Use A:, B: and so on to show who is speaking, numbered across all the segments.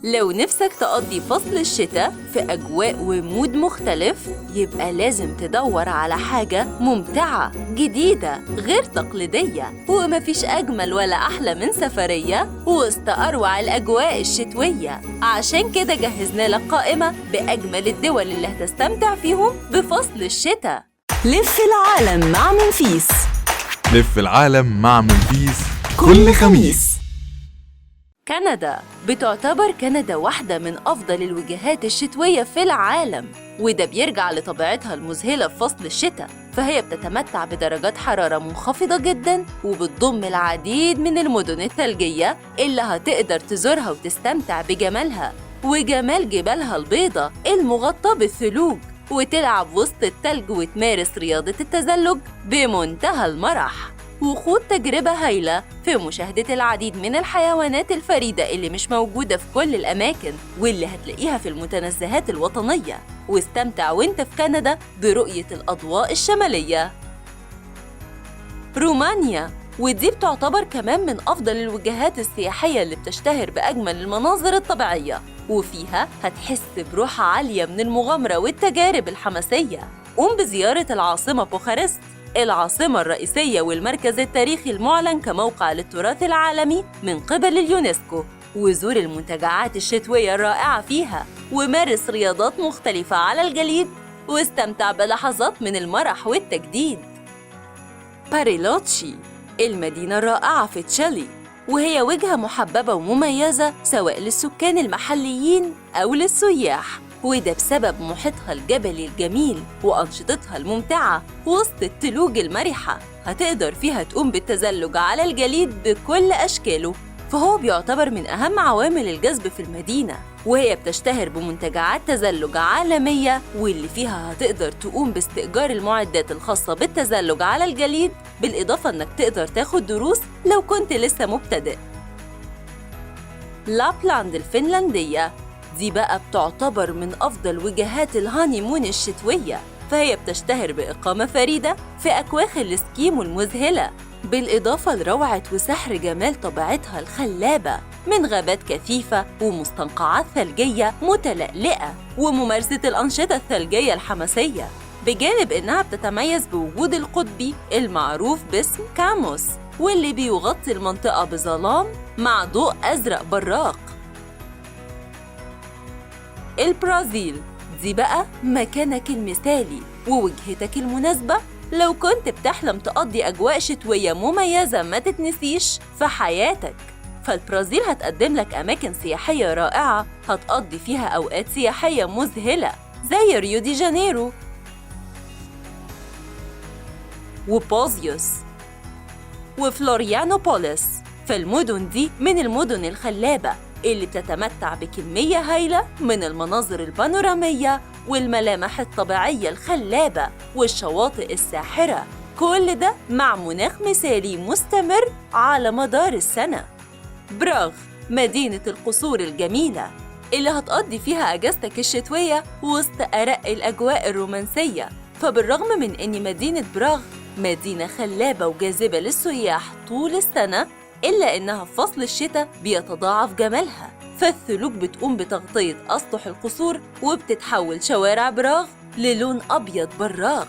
A: لو نفسك تقضي فصل الشتاء في أجواء ومود مختلف، يبقى لازم تدور على حاجة ممتعة جديدة غير تقليدية. ومفيش أجمل ولا أحلى من سفرية وسط أروع الأجواء الشتوية. عشان كده جهزنا لك قائمة بأجمل الدول اللي هتستمتع فيهم بفصل الشتاء.
B: لف العالم مع منفيس.
C: لف العالم مع منفيس كل خميس.
A: كندا بتعتبر كندا واحدة من أفضل الوجهات الشتوية في العالم، وده بيرجع لطبيعتها المذهلة في فصل الشتاء. فهي بتتمتع بدرجات حرارة منخفضة جداً، وبتضم العديد من المدن الثلجية اللي هتقدر تزورها وتستمتع بجمالها وجمال جبالها البيضاء المغطاة بالثلوج، وتلعب وسط التلج وتمارس رياضة التزلج بمنتهى المرح، وخوض تجربة هايلة في مشاهدة العديد من الحيوانات الفريدة اللي مش موجودة في كل الأماكن واللي هتلاقيها في المتنزهات الوطنية. واستمتع وانت في كندا برؤية الأضواء الشمالية. رومانيا، ودي بتعتبر كمان من أفضل الوجهات السياحية اللي بتشتهر بأجمل المناظر الطبيعية، وفيها هتحس بروح عالية من المغامرة والتجارب الحماسية. قوم بزيارة العاصمة بوخارست، العاصمة الرئيسية والمركز التاريخي المعلن كموقع للتراث العالمي من قبل اليونسكو، وزور المنتجعات الشتوية الرائعة فيها، ومارس رياضات مختلفة على الجليد، واستمتع بلحظات من المرح والتجديد. باريلوتشي، المدينة الرائعة في تشيلي، وهي وجهة محببة ومميزة سواء للسكان المحليين أو للسياح، وده بسبب محيطها الجبلي الجميل وأنشطتها الممتعة وسط التلوج المرحة. هتقدر فيها تقوم بالتزلج على الجليد بكل أشكاله، فهو بيعتبر من أهم عوامل الجذب في المدينة، وهي بتشتهر بمنتجعات تزلج عالمية، واللي فيها هتقدر تقوم باستئجار المعدات الخاصة بالتزلج على الجليد، بالإضافة إنك تقدر تاخد دروس لو كنت لسه مبتدئ. لابلاند الفنلندية، دي بقى بتعتبر من أفضل وجهات الهانيمون الشتوية، فهي بتشتهر بإقامة فريدة في أكواخ الإسكيمو المذهلة، بالإضافة لروعة وسحر جمال طبيعتها الخلابة من غابات كثيفة ومستنقعات ثلجية متلألئة وممارسة الأنشطة الثلجية الحماسية، بجانب إنها بتتميز بوجود القطبي المعروف باسم كاموس، واللي بيغطي المنطقة بظلام مع ضوء أزرق براق. البرازيل، دي بقى مكانك المثالي ووجهتك المناسبة لو كنت بتحلم تقضي أجواء شتوية مميزة ما تتنسيش في حياتك. فالبرازيل هتقدم لك أماكن سياحية رائعة هتقضي فيها أوقات سياحية مذهلة زي ريو دي جانيرو وبوزيوس وفلوريانوبوليس. فالمدن دي من المدن الخلابة اللي بتتمتع بكمية هائلة من المناظر البانورامية والملامح الطبيعية الخلابة والشواطئ الساحرة، كل ده مع مناخ مثالي مستمر على مدار السنة. براغ، مدينة القصور الجميلة اللي هتقضي فيها أجازتك الشتوية وسط أرق الأجواء الرومانسية. فبالرغم من أن مدينة براغ مدينة خلابة وجاذبة للسياح طول السنة، إلا إنها في فصل الشتاء بيتضاعف جمالها، فالثلوج بتقوم بتغطية أسطح القصور وبتتحول شوارع براغ للون أبيض براق.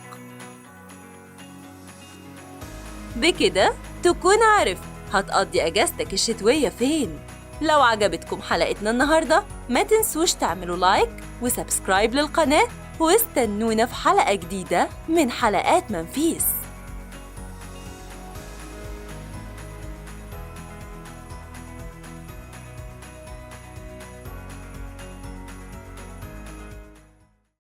A: بكده تكون عارف هتقضي أجازتك الشتوية فين. لو عجبتكم حلقتنا النهاردة ما تنسوش تعملوا لايك وسبسكرايب للقناة، واستنونا في حلقة جديدة من حلقات منفيس.